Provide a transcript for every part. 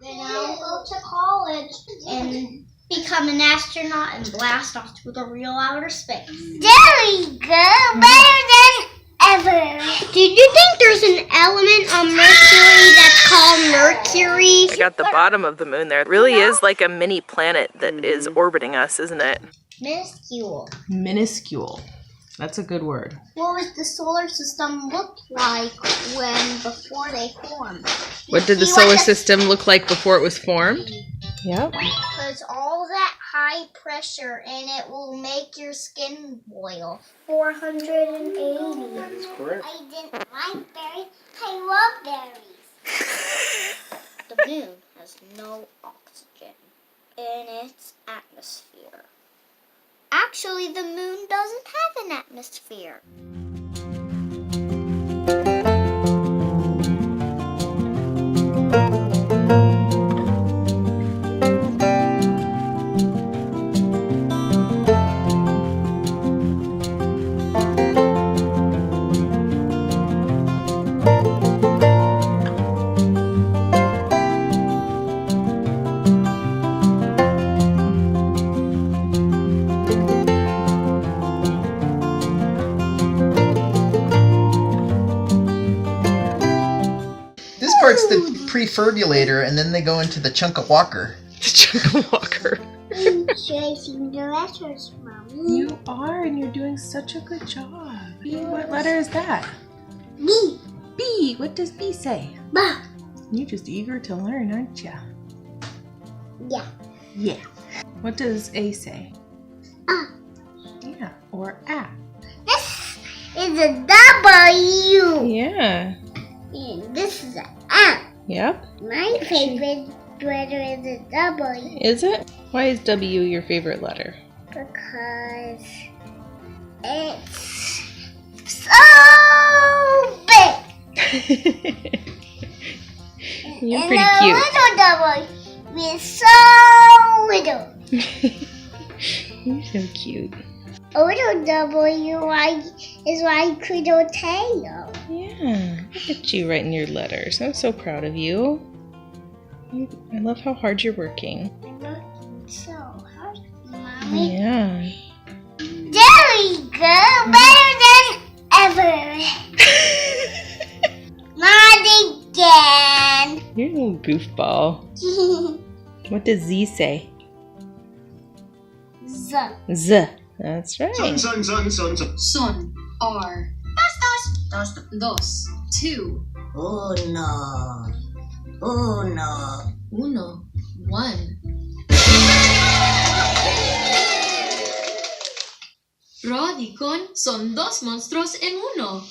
Then I'll go to college and become an astronaut and blast off to the real outer space. There we go! Better than ever! Did you think there's an element on Mercury that's called Mercury? I got the bottom of the moon there. It really is like a mini planet that is orbiting us, isn't it? Minuscule. Minuscule. That's a good word. What was the solar system look like before they formed? What did the solar system look like before it was formed? Yep. Because all that high pressure in it will make your skin boil. 480. That's correct. I didn't like berries. I love berries. The moon has no oxygen in its atmosphere. Actually, the moon doesn't have an atmosphere. Part's the prefibrulator, and then they go into the chunka walker. The chunka walker. I'm tracing the letters, Mommy. You are, and you're doing such a good job. What letter is that? B. B. What does B say? Ba. You're just eager to learn, aren't you? Yeah. Yeah. What does A say? Yeah, or A. This is a W. Yeah. And this is a M. Yep. My favorite letter is a W. Is it? Why is W your favorite letter? Because it's so big. You're and pretty the cute. little W is so little. You're so cute. A little W is like little tail. Yeah. Look at you writing your letters. I'm so proud of you. I love how hard you're working. I'm working so hard, Mommy. Yeah. There we go! Better than ever! Not again! You're a little goofball. What does Z say? Z. Z. That's right. Son. R. Dos. Two. Uno. Uno. One. Rod y Cone son dos monstruos en uno.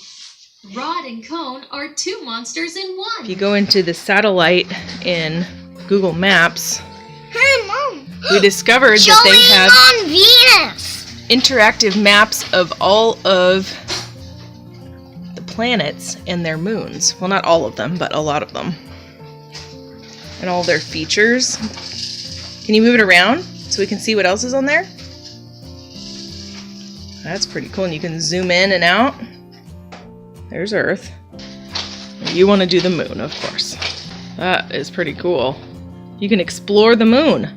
Rod and Cone are two monsters in one. If you go into the satellite in Google Maps, Hi, Mom. we discovered that they have on Venus. interactive maps of all of the planets and their moons. Well, not all of them, but a lot of them. And all their features. Can you move it around so we can see what else is on there? That's pretty cool. And you can zoom in and out. There's Earth. You want to do the moon, of course. That is pretty cool. You can explore the moon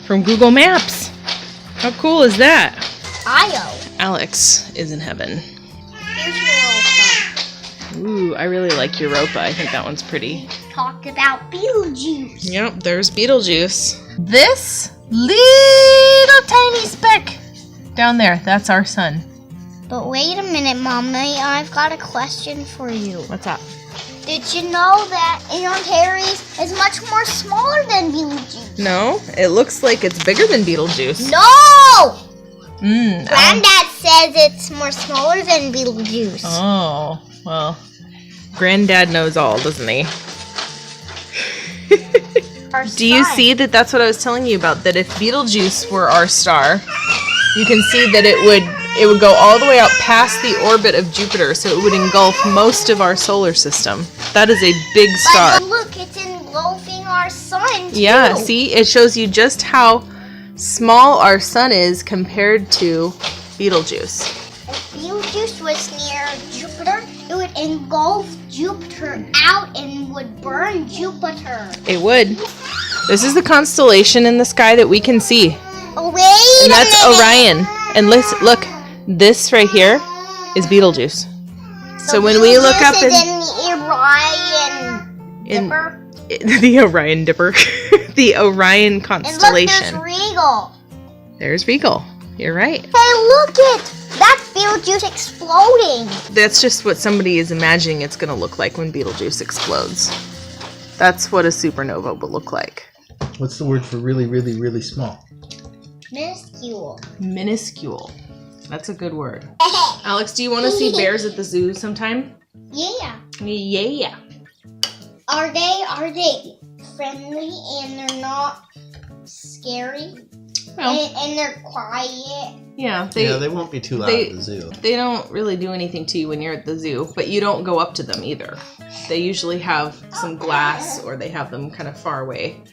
from Google Maps. How cool is that? Alex is in heaven. Here's Europa. Ooh, I really like Europa. I think that one's pretty. Talk about Beetlejuice. Yep, there's Beetlejuice. This little tiny speck down there, that's our sun. But wait a minute, Mommy. I've got a question for you. What's up? Did you know that Antares is much more smaller than Beetlejuice? No, it looks like it's bigger than Beetlejuice. No! Granddad. Granddad says it's more smaller than Beetlejuice. Oh, well, Granddad knows all, doesn't he? Do you see that that's what I was telling you about? That if Betelgeuse were our star, you can see that it would go all the way out past the orbit of Jupiter, so it would engulf most of our solar system. That is a big star. But look, it's engulfing our sun, too. Yeah, see? It shows you just how small our sun is compared to Betelgeuse. If Betelgeuse was near Jupiter, it would engulf Jupiter out and would burn Jupiter. It would. This is the constellation in the sky that we can see. Wait And that's Orion. And look, this right here is Betelgeuse. So when we look up in the Orion Dipper. the Orion Dipper, the Orion constellation. And look, there's Regal. There's Regal. You're right. Hey, look it! That's Betelgeuse exploding. That's just what somebody is imagining it's going to look like when Betelgeuse explodes. That's what a supernova will look like. What's the word for really, really, really small? Minuscule. Minuscule. That's a good word. Alex, do you want to see bears at the zoo sometime? Yeah. Yeah. Are they friendly and they're not scary? Well, And they're quiet. yeah, They won't be too loud at the zoo. They don't really do anything to you when you're at the zoo, but you don't go up to them either. They usually have some glass or they have them kind of far away,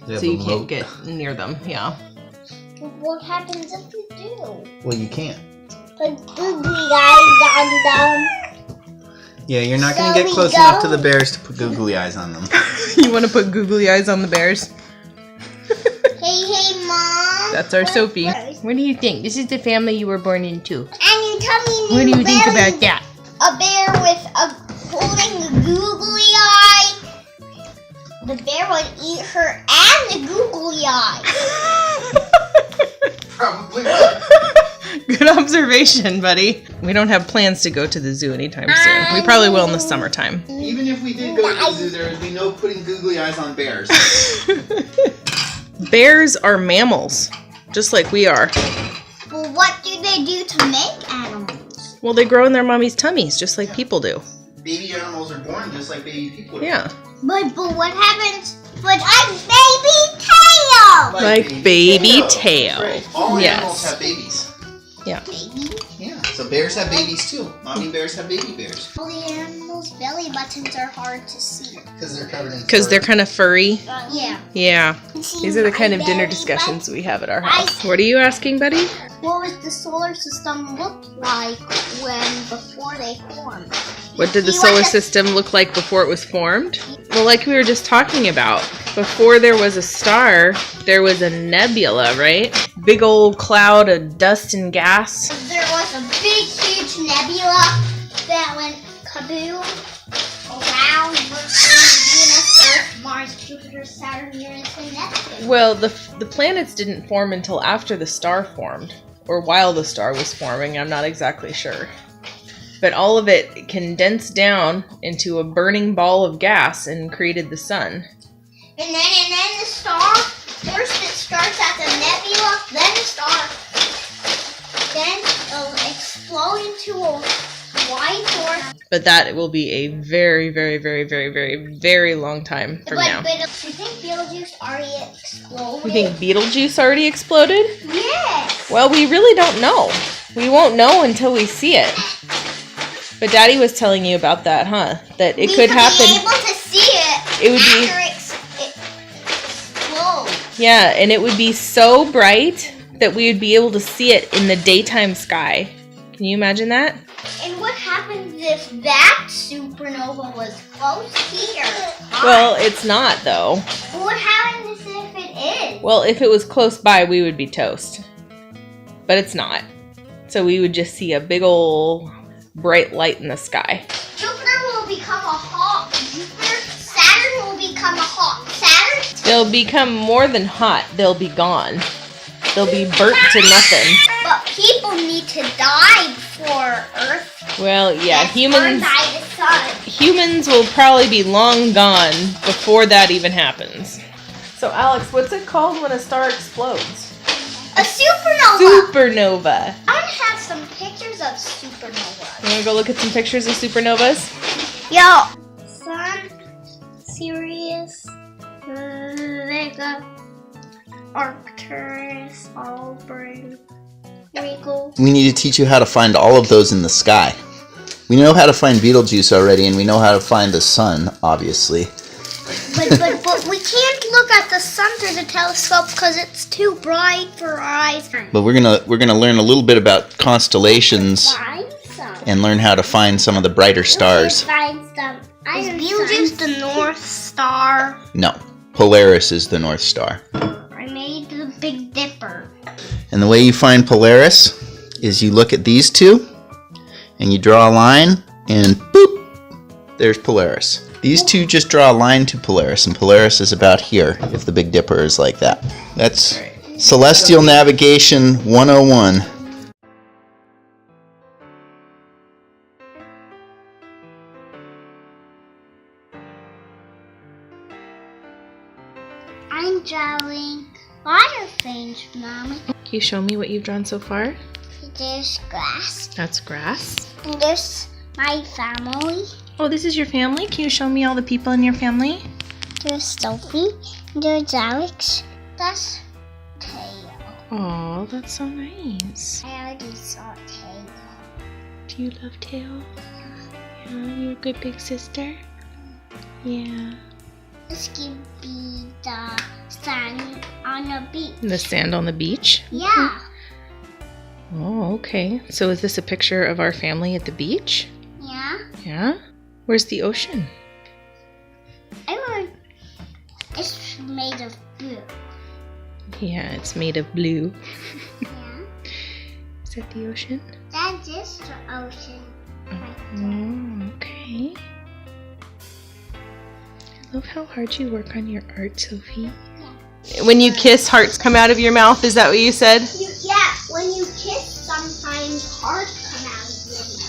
so you can't get near them. Yeah. What happens if you do? Well, you can't. Put googly eyes on them. Yeah, you're not going So to get we close go? enough to the bears to put googly eyes on them. You want to put googly eyes on the bears? Hey, Mom. That's our What- Sophie. what- What do you think? This is the family you were born into. And you tell me What do you think about that? A bear with holding a googly eye. The bear would eat her and the googly eye. Probably will. Good observation, buddy. We don't have plans to go to the zoo anytime soon. We probably will in the summertime. Even if we did go to the zoo, there would be no putting googly eyes on bears. Bears are mammals, just like we are. Well, what do they do to make animals? Well, they grow in their mommy's tummies, just like people do. Baby animals are born just like baby people. Yeah. But what happens? But I'm baby tail. Like baby tail. Right. All Yes. animals have babies. Yeah. Baby. Yeah, so bears have babies too. Mommy bears have baby bears. All the animals' belly buttons are hard to see. Because they're covered in Because they're fur. kind of furry. Yeah. Yeah. These are the kind of dinner discussions we have at our house. What are you asking, buddy? What was the solar system look like before they formed? What did the See solar system look like before it was formed? Well, like we were just talking about, before there was a star, there was a nebula, right? Big old cloud of dust and gas. There was a big, huge nebula that went kaboom around Mercury, Venus, Earth, Mars, Jupiter, Saturn, Uranus, and Neptune. Well, the planets didn't form until after the star formed, or while the star was forming, I'm not exactly sure. But all of it condensed down into a burning ball of gas and created the sun. And then the star, first it starts at the nebula, then the star, then it'll explode into a white dwarf. But that will be a very, very, very, very, very, very long time from now. But do you think Betelgeuse already exploded? You think Betelgeuse already exploded? Yes. Well, we really don't know. We won't know until we see it. But Daddy was telling you about that, huh? That it could happen. We would be able to see it. It would be- after it explodes. Yeah, and it would be so bright that we would be able to see it in the daytime sky. Can you imagine that? And what happens if that supernova was close here? Well, it's not, though. What happens if it is? Well, if it was close by, we would be toast. But it's not. So we would just see a big ol' bright light in the sky. Jupiter will become a hot Jupiter. Saturn will become a hot Saturn. They'll become more than hot. They'll be gone. They'll be burnt to nothing. But people need to die before Earth. Well, yeah, gets burned humans by the sun. humans will probably be long gone before that even happens. So Alex, what's it called when a star explodes? A supernova. Supernova. I want to have some pictures of supernovas. You want to go look at some pictures of supernovas? Yo. Sun, Sirius, Vega, Arcturus, Aldebaran, Regal. We need to teach you how to find all of those in the sky. We know how to find Betelgeuse already, and we know how to find the sun, obviously. But we can't look at the sun through the telescope because it's too bright for our eyes. But we're gonna learn a little bit about constellations Find some. and learn how to find some of the brighter stars. Find some. Is Betelgeuse the North Star? No, Polaris is the North Star. I made the Big Dipper. And the way you find Polaris is you look at these two, and you draw a line, and boop, there's Polaris. These two just draw a line to Polaris, and Polaris is about here, if the Big Dipper is like that. That's Celestial Navigation 101. I'm drawing water things, Mommy. Can you show me what you've drawn so far? There's grass. That's grass. And there's my family. Oh, this is your family? Can you show me all the people in your family? There's Sophie. There's Alex. That's Tail. Oh, that's so nice. I already saw Tail. Do you love Tail? Yeah, you're a good big sister? Yeah. This could be the sand on the beach. The sand on the beach? Yeah. Oh, okay. So is this a picture of our family at the beach? Yeah. Yeah? Where's the ocean? It's made of blue. Yeah, it's made of blue. Yeah. Is that the ocean? That is the ocean. Oh, okay. I love how hard you work on your art, Sophie. Yeah. When you kiss, hearts come out of your mouth. Is that what you said? Yeah, when you kiss, sometimes hearts come out of your mouth.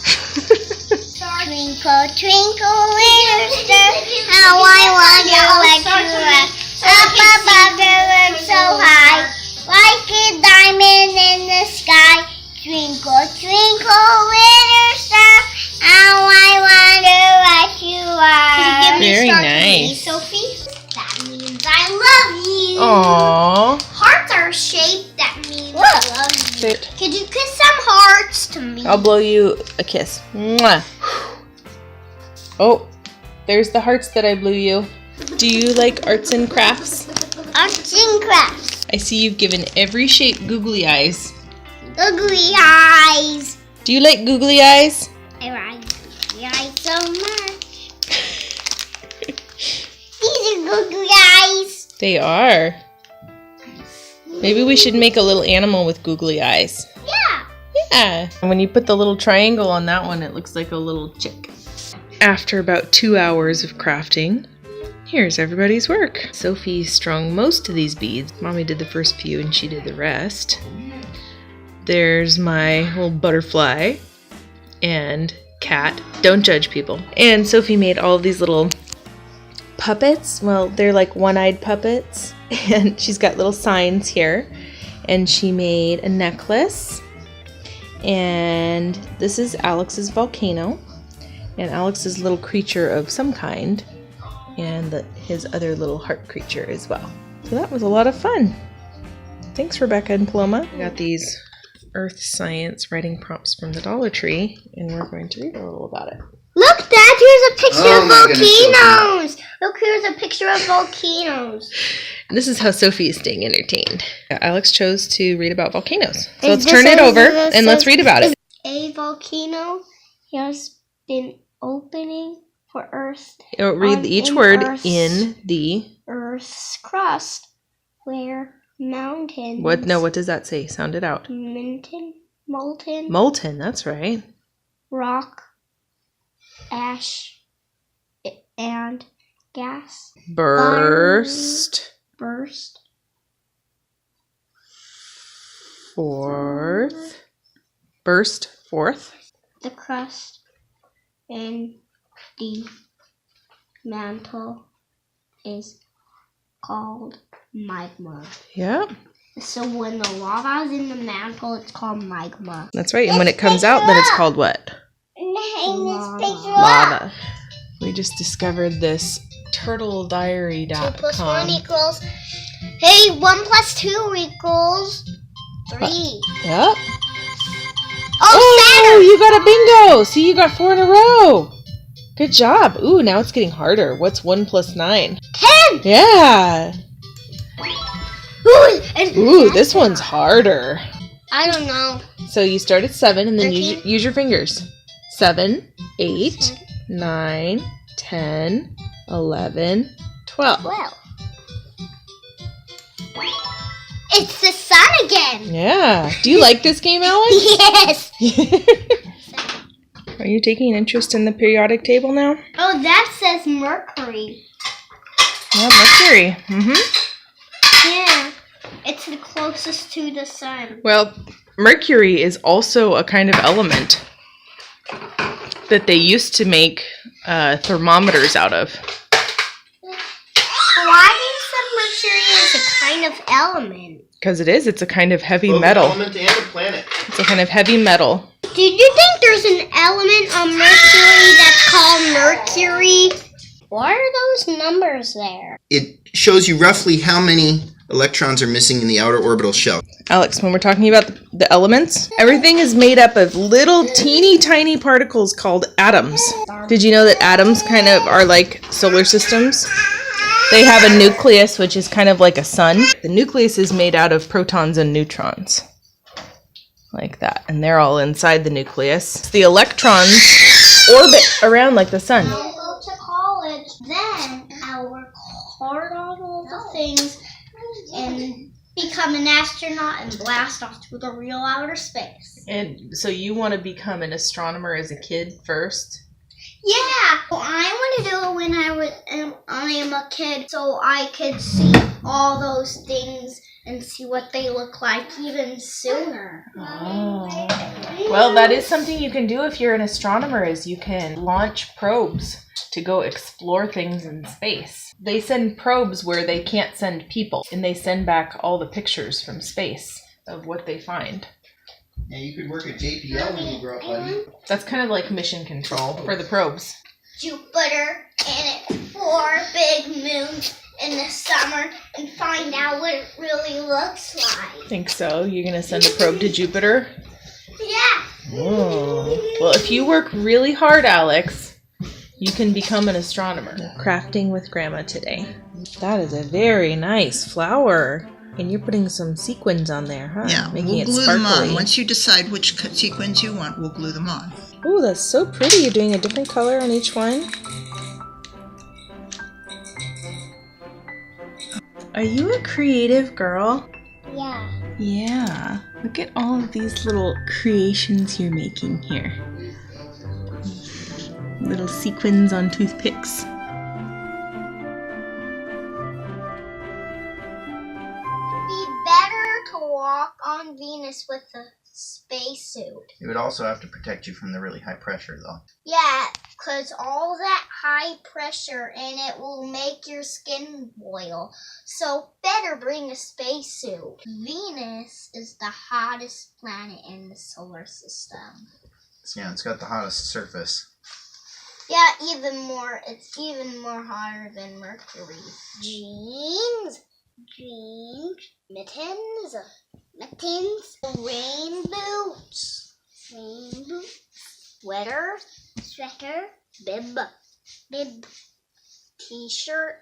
Twinkle, twinkle, little star, how I wonder what you are. Up above the world so high, like a diamond in the sky. Twinkle, twinkle, little star, how I wonder what you are. Very nice. Sophie? That means I love you. Aww. Hearts are shaped, that means I love you. Could you kiss some hearts to me? I'll blow you a kiss. Mwah. Oh, there's the hearts that I blew you. Do you like arts and crafts? Arts and crafts. I see you've given every shape googly eyes. Googly eyes. Do you like googly eyes? I like googly eyes so much. These are googly eyes. They are. Maybe we should make a little animal with googly eyes. Yeah. Yeah. And when you put the little triangle on that one, it looks like a little chick. After about 2 hours of crafting, here's everybody's work. Sophie strung most of these beads. Mommy did the first few and she did the rest. There's my little butterfly and cat. Don't judge people. And Sophie made all of these little puppets. Well, they're like one-eyed puppets. And she's got little signs here. And she made a necklace. And this is Alex's volcano. And Alex's little creature of some kind. And his other little heart creature as well. So that was a lot of fun. Thanks, Rebecca and Paloma. I got these earth science writing prompts from the Dollar Tree. And we're going to read a little about it. Look, Dad, here's a picture Oh of my goodness, volcanoes. Look, here's a picture of volcanoes. And this is how Sophie is staying entertained. Alex chose to read about volcanoes. So Is let's this turn it a- over this and let's is- read about it. A volcano has been opening for Earth. Read each in word Earth's- in the... Earth's crust, where mountains. What? No, what does that say? Sound it out. Molten Molten, that's right. rock, ash, and gas Burst burst forth. the crust, and the mantle is called magma. Yep, So when the lava is in the mantle, it's called magma. that's right. And when it comes out, then it's called what? Lava. We just discovered this turtlediary.com. 2 + 1 equals. Hey, 1 + 2 equals 3. Yep. Oh, Oh, you got a bingo! See, you got 4 in a row. Good job. Ooh, now it's getting harder. What's 1 + 9? 10. Yeah. Ooh, Ooh, this one's harder. I don't know. So you start at 7 and then 13. use your fingers. 7, 8, 9, 10, 11, 12. Well, it's the sun again. Yeah. Do you like this game, Alex? Yes. Are you taking interest in the periodic table now? Oh, that says Mercury. Yeah, Mercury. Mm-hmm. Yeah, it's the closest to the sun. Well, Mercury is also a kind of element that they used to make thermometers out of. Why do you say Mercury is a kind of element? Because it is. It's a kind of heavy Both metal. element and a planet. It's a kind of heavy metal. Did you think there's an element on Mercury that's called Mercury? Why are those numbers there? It shows you roughly how many electrons are missing in the outer orbital shell. Alex, when we're talking about the elements, everything is made up of little teeny tiny particles called atoms. Did you know that atoms kind of are like solar systems? They have a nucleus, which is kind of like a sun. The nucleus is made out of protons and neutrons. Like that. And they're all inside the nucleus. The electrons orbit around like the sun. I'll go to college. Then I'll work hard on all the things and become an astronaut and blast off to the real outer space. And so you want to become an astronomer as a kid first? Yeah, well, I want to do it when I am a kid, so I could see all those things and see what they look like even sooner. Oh. Well, that is something you can do if you're an astronomer, is you can launch probes to go explore things in space. They send probes where they can't send people, and they send back all the pictures from space of what they find. Yeah, you could work at JPL when you grow up, buddy. That's kind of like mission control for the probes. Jupiter and its 4 big moons in the summer and find out what it really looks like. I think so. You're going to send a probe to Jupiter? Yeah. Oh. Well, if you work really hard, Alex, you can become an astronomer. Crafting with Grandma today. That is a very nice flower. And you're putting some sequins on there, huh? Yeah, Making we'll it glue sparkly. them on. Once you decide which sequins you want, we'll glue them on. Oh, that's so pretty. You're doing a different color on each one. Are you a creative girl? Yeah. Yeah. Look at all of these little creations you're making here. Little sequins on toothpicks. Be better to walk on Venus with a spacesuit. It would also have to protect you from the really high pressure, though. Yeah, because all that high pressure in it will make your skin boil. So better bring a spacesuit. Venus is the hottest planet in the solar system. Yeah, it's got the hottest surface. Yeah, it's even more hotter than Mercury. Jeans, mittens, rain boots, sweater, bib, t-shirt,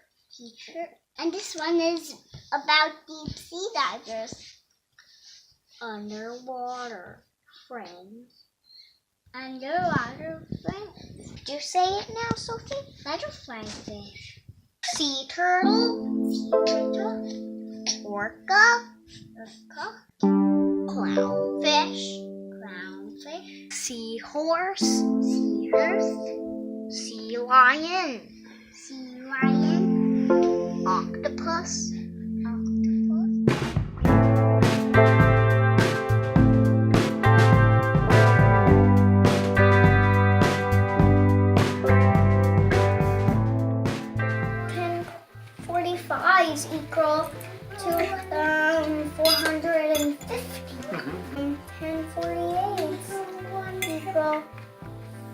and this one is about deep sea divers. Underwater friends. Underwater friends. Do you say it now, Sophie? Butterfly fish. Sea turtle. Orca. Clownfish. Seahorse. Sea lion. Octopus. Equal to 450. 1048 equal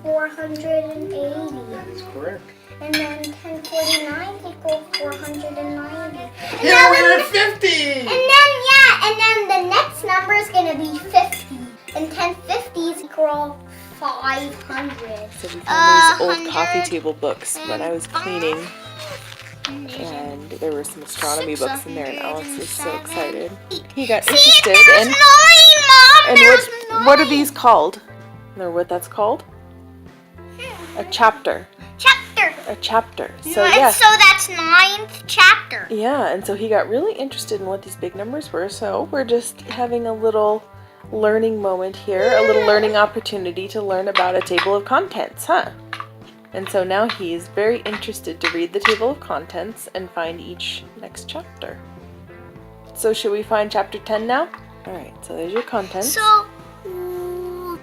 480. That's correct. And then 1049 equal 490. Yeah, we're at 50! And then the next number is going to be 50. And 1050s equal 500. So we found these old coffee table books when I was cleaning. And there were some astronomy books in there, and Alex was so excited. He got interested. There's 9, Mom! And There's what are these called? Or what that's called? A chapter. Chapter. A a chapter. So And yeah. so that's 9th chapter. Yeah, and so he got really interested in what these big numbers were. So we're just having a little learning moment here, a little learning opportunity to learn about a table of contents, huh? And so now he's very interested to read the table of contents and find each next chapter. So should we find chapter 10 now? All right, so there's your contents. So 10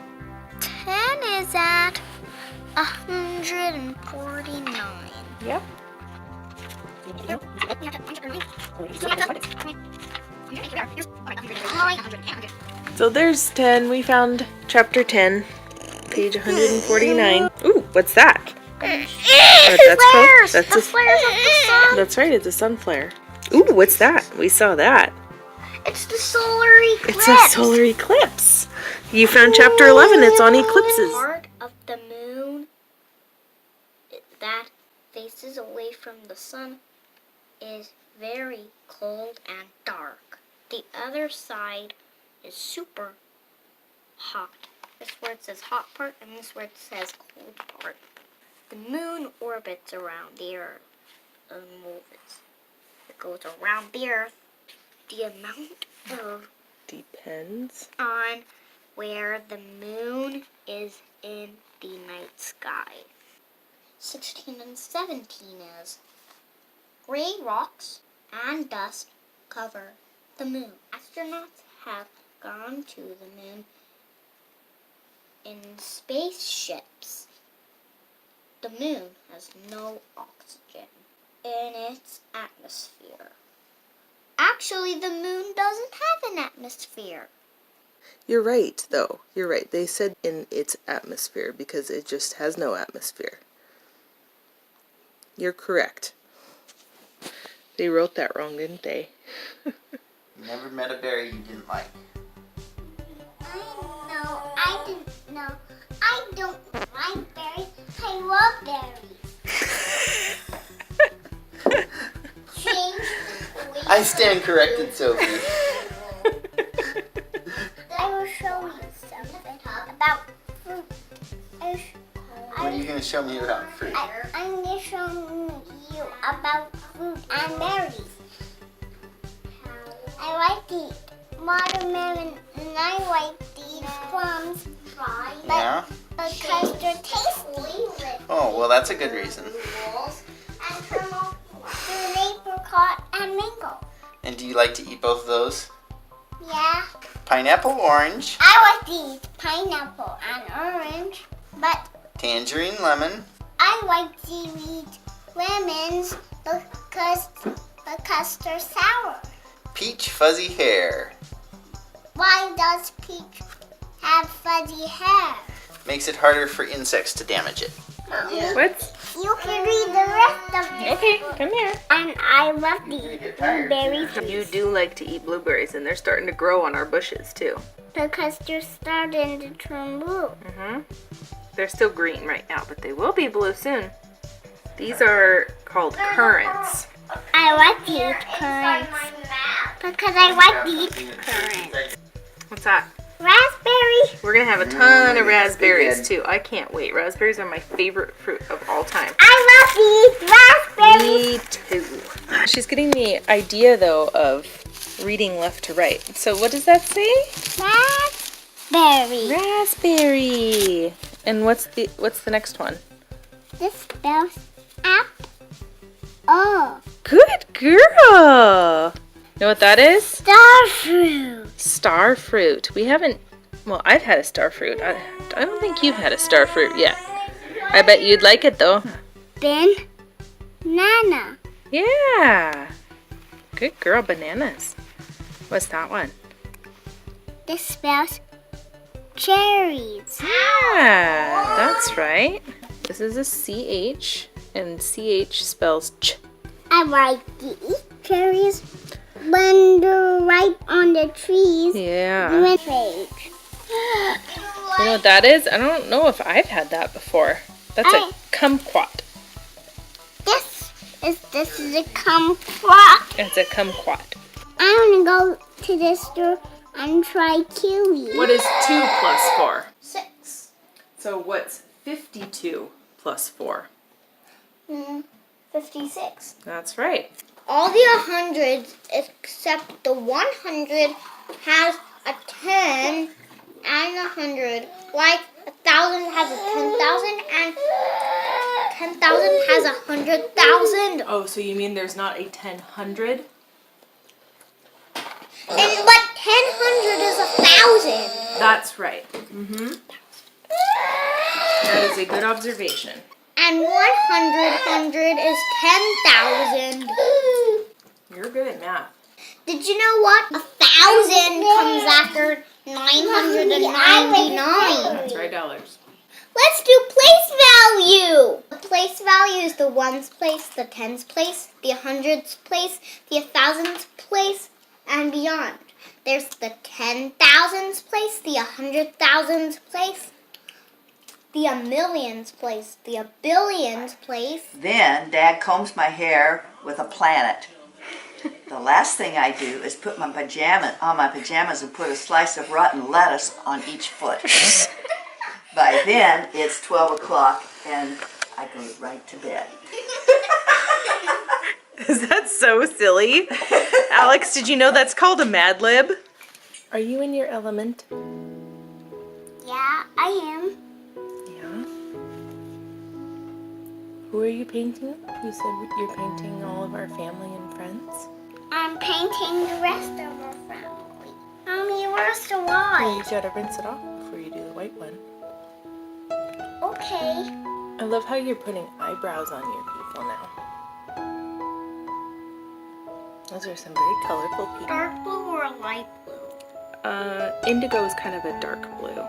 is at 149. Yep. So there's 10. We found chapter 10, page 149. Ooh, what's that? It's that's called- flares. that's the a- flares of the sun. That's right, it's a sun flare. Ooh, what's that? We saw that. It's the solar eclipse. It's a solar eclipse. You found chapter 11. It's on eclipses. Part of the moon that faces away from the sun is very cold and dark. The other side is super hot. This is where it says hot part, and this is where it says cold part. The moon orbits around the earth and moves. It goes around the earth. The amount of Depends. on where the moon is in the night sky. 16 and 17 is gray rocks and dust cover the moon. Astronauts have gone to the moon in spaceships. The moon has no oxygen in its atmosphere. Actually, the moon doesn't have an atmosphere. You're right, though. You're right. They said in its atmosphere because it just has no atmosphere. You're correct. They wrote that wrong, didn't they? You never met a berry you didn't like. I didn't know. I don't like berries. I love berries. Change. I stand corrected, Sophie. I will show you something about fruit. What are you going to show me about fruit? I'm going to show you about fruit and berries. I like to eat watermelon and I like to eat plums. Yeah? Because they're tasty. Oh, well, that's a good reason. And caramel, apricot, and mango. And do you like to eat both of those? Yeah. Pineapple, orange, I like to eat pineapple and orange, but tangerine, lemon. I like to eat lemons because they're sour. Peach, fuzzy hair. Why does peach have fuzzy hair? Makes it harder for insects to damage it. What? You can read the rest of it. Okay, come here. And I love to eat blueberries You do like to eat blueberries, and they're starting to grow on our bushes, too. because they're starting to turn blue. They're still green right now, but they will be blue soon. These are called currants. I like to eat currants because I like to eat currants. What's that? Raspberry. We're gonna have a ton of raspberries too. I can't wait. Raspberries are my favorite fruit of all time. I love to eat raspberries. Me too. She's getting the idea though of reading left to right. So what does that say? Raspberry. Raspberry. And what's the next one? This spells apple. Oh, Good girl. Know what that is? star fruit. Star fruit. We haven't. Well, I've had a star fruit. I don't think you've had a star fruit yet. I bet you'd like it though. Banana. Yeah. Good girl. Bananas. What's that one? This spells cherries. Yeah, that's right. This is a CH, and CH spells ch. I like to eat cherries when they're ripe on the trees. Yeah. When page. You know what that is? I don't know if I've had that before. That's a kumquat. This is a kumquat. It's a kumquat. I want to go to the store and try kiwi. What is 2 plus 4? 6. So what's 52 plus 4? 56. That's right. All the 100s except the 100 has a 10 and a 100. Like 1,000 has a 10,000 and 10,000 has 100,000. Oh, so you mean there's not a 1000? But 10,100 is 1,000. That's right. That is a good observation. And 100 is 10,000. You're good at math. Did you know what? 1,000 comes after 999. That's right, dollars. Let's do place value. The place value is the ones place, the tens place, the hundreds place, the 1,000s place, and beyond. There's the 10,000s place, the 100,000s place, the millions place, the billions place. Then Dad combs my hair with a planet. The last thing I do is put my pajamas and put a slice of rotten lettuce on each foot. By then, it's 12 o'clock and I go right to bed. Is that so silly? Alex, did you know that's called a Mad Lib? Are you in your element? Yeah, I am. Yeah. Who are you painting? You said you're painting all of our family and friends. I'm painting the rest of our family. Mommy, where's the Oh, white? you gotta rinse it off before you do the white one. Okay. I love how you're putting eyebrows on your people now. Those are some very colorful people. Dark blue or light blue? Indigo is kind of a dark blue.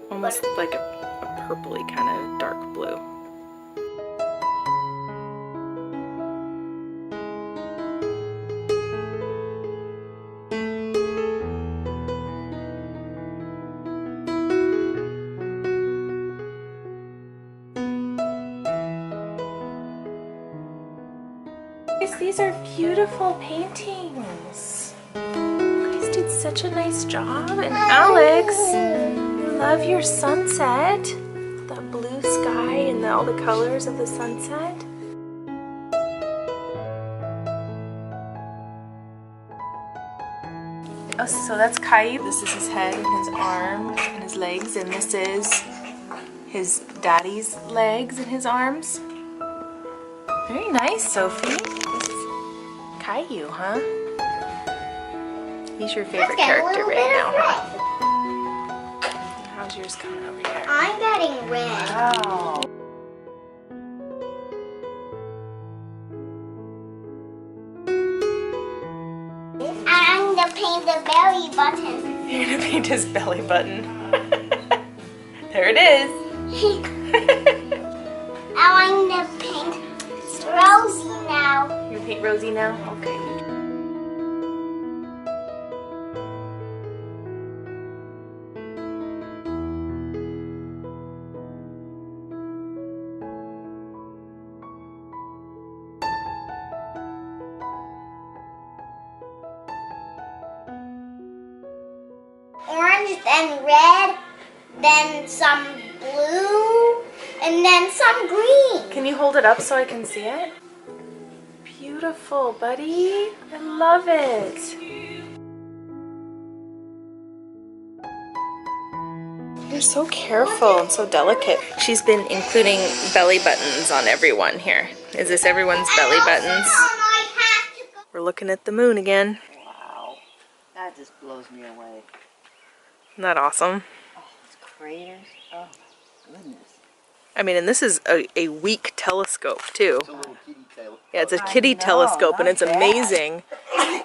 Almost like a purpley kind of dark blue. These are beautiful paintings. You guys did such a nice job. And Alex, I love your sunset. The blue sky and all the colors of the sunset. Oh, so that's Caillou. This is his head and his arms and his legs. And this is his daddy's legs and his arms. Very nice, Sophie. This is Caillou, huh? He's your favorite character right now, huh? How's yours coming over here? I'm getting red. Wow. I'm going to paint the belly button. You're gonna paint his belly button. There it is. I'm going to paint Rosie now. You gonna paint Rosie now? Okay. Orange, then red, then some blue, and then some green. Can you hold it up so I can see it? Beautiful, buddy. I love it. You're so careful and so delicate. She's been including belly buttons on everyone here. Is this everyone's belly buttons? We're looking at the moon again. Wow, that just blows me away. Isn't that awesome? Oh, these craters. Oh, goodness. I mean, and this is a weak telescope too. It's a little kitty tail. Yeah, it's a kitty know, telescope, and not it's bad. amazing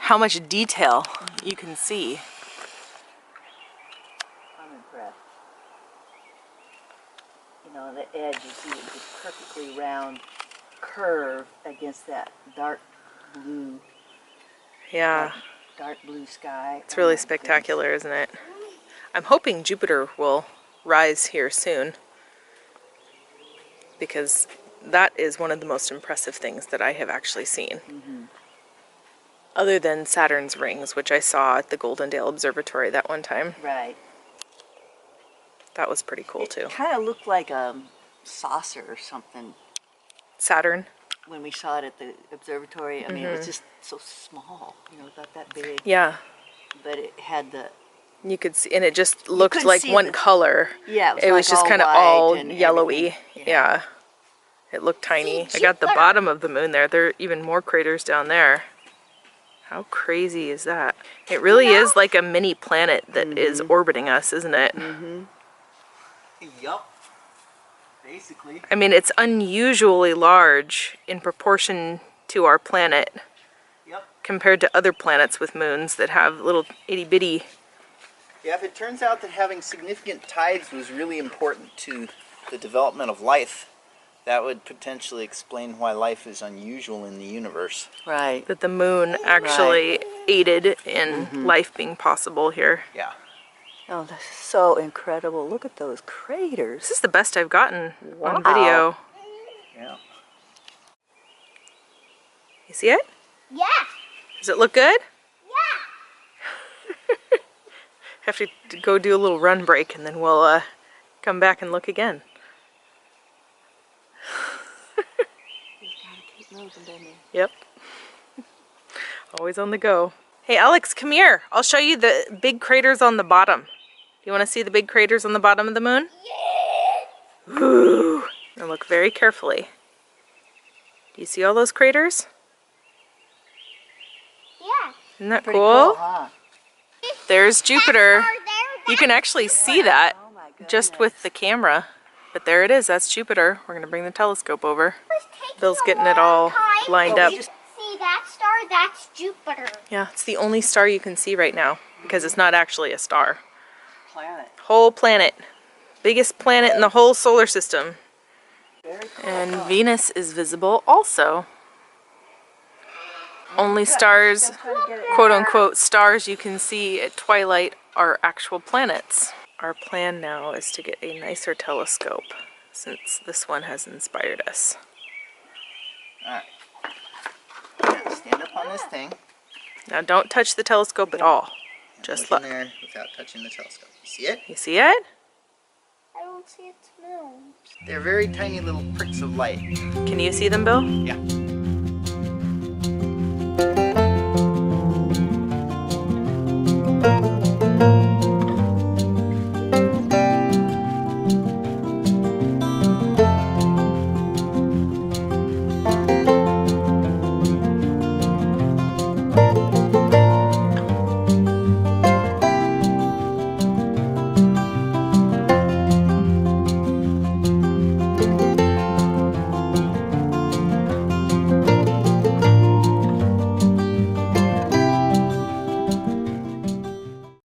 how much detail you can see. I'm impressed. You know, the edge, you see it just perfectly round curve against that dark blue, Yeah, dark blue sky. it's really spectacular, isn't it? I'm hoping Jupiter will rise here soon, because that is one of the most impressive things that I have actually seen. Other than Saturn's rings, which I saw at the Goldendale Observatory that one time. Right. That was pretty cool too. It kind of looked like a saucer or something. Saturn. When we saw it at the observatory, I mean, it was just so small, you know, not that big. Yeah. But it had the... You could see, and it just looked couldn't like see one the- color. Yeah, It was like just all kind of white all and yellowy. everything. Yeah. It looked tiny. I got the bottom of the moon there. There are even more craters down there. How crazy is that? It really is like a mini planet that is orbiting us, isn't it? Yup. Basically. I mean, it's unusually large in proportion to our planet Yep. compared to other planets with moons that have little itty-bitty. Yeah, if it turns out that having significant tides was really important to the development of life, that would potentially explain why life is unusual in the universe. Right. That the moon actually aided in life being possible here. Yeah. Oh, that's so incredible. Look at those craters. This is the best I've gotten on Wow. video. Yeah. You see it? Yeah. Does it look good? Yeah. Have to go do a little run break and then we'll come back and look again. Yep. Always on the go. Hey Alex, come here. I'll show you the big craters on the bottom. You want to see the big craters on the bottom of the moon? Yeah. Ooh. And look very carefully. Do you see all those craters? Yeah. Isn't that Pretty cool? cool, huh? There's Jupiter. There, You can actually see that just with the camera. But there it is, that's Jupiter. We're gonna bring the telescope over. Bill's getting it all lined up. See that star? That's Jupiter. Yeah, it's the only star you can see right now because it's not actually a star. Planet. Whole planet. Biggest planet in the whole solar system. Very cool. And Venus is visible also. Only stars, quote unquote, stars you can see at twilight are actual planets. Our plan now is to get a nicer telescope since this one has inspired us. Alright. Stand up on this thing. Now don't touch the telescope at all. Just Look in look. there without touching the telescope. You see it? You see it? I don't see its moon. They're very tiny little pricks of light. Can you see them, Bill? Yeah.